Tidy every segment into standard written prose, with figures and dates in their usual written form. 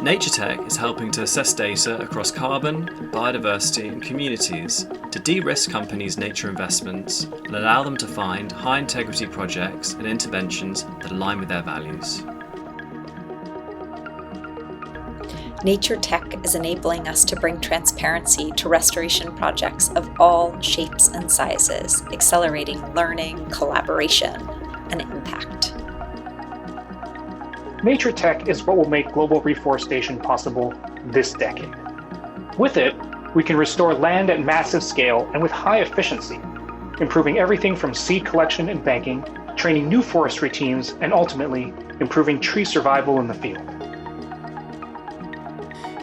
Nature4Climate is helping to assess data across carbon, biodiversity and communities to de-risk companies' nature investments and allow them to find high-integrity projects and interventions that align with their values. Nature4Climate is enabling us to bring transparency to restoration projects of all shapes and sizes, accelerating learning, collaboration, and impact. Nature4Climate is what will make global reforestation possible this decade. With it, we can restore land at massive scale and with high efficiency, improving everything from seed collection and banking, training new forestry teams, and ultimately improving tree survival in the field.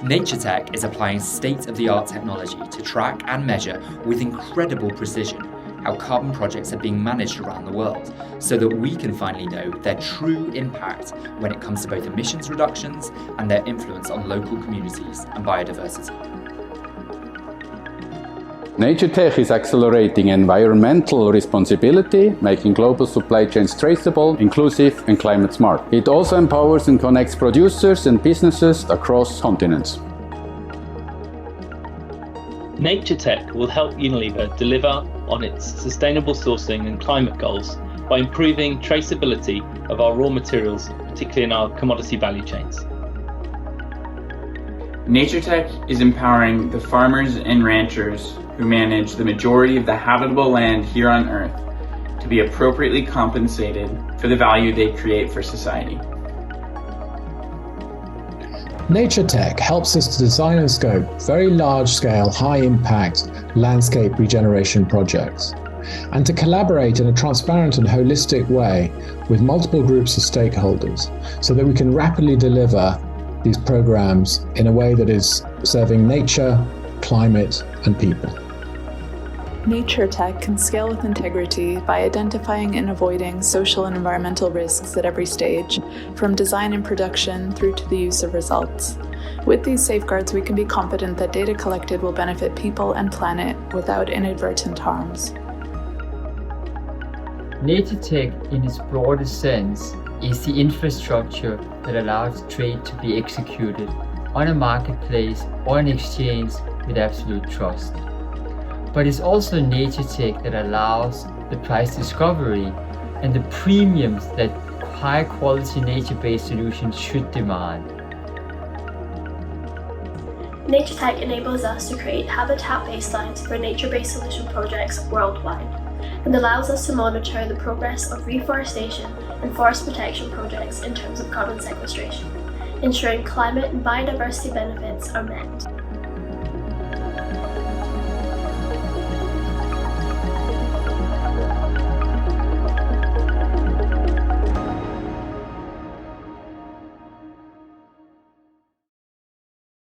Nature4Climate is applying state-of-the-art technology to track and measure with incredible precision how carbon projects are being managed around the world, so that we can finally know their true impact when it comes to both emissions reductions and their influence on local communities and biodiversity. Nature4Climate is accelerating environmental responsibility, making global supply chains traceable, inclusive and climate smart. It also empowers and connects producers and businesses across continents. Nature4Climate will help Unilever deliver on its sustainable sourcing and climate goals by improving traceability of our raw materials, particularly in our commodity value chains. Nature4Climate is empowering the farmers and ranchers who manage the majority of the habitable land here on Earth to be appropriately compensated for the value they create for society. Nature4Climate helps us to design and scope very large-scale, high-impact landscape regeneration projects, and to collaborate in a transparent and holistic way with multiple groups of stakeholders so that we can rapidly deliver these programs in a way that is serving nature, climate, and people. Nature4Climate can scale with integrity by identifying and avoiding social and environmental risks at every stage, from design and production through to the use of results. With these safeguards, we can be confident that data collected will benefit people and planet without inadvertent harms. Nature4Climate, in its broadest sense, is the infrastructure that allows trade to be executed on a marketplace or an exchange with absolute trust. But it's also Nature4Climate that allows the price discovery and the premiums that high-quality nature-based solutions should demand. Nature4Climate enables us to create habitat baselines for nature-based solution projects worldwide, and allows us to monitor the progress of reforestation and forest protection projects in terms of carbon sequestration, ensuring climate and biodiversity benefits are met.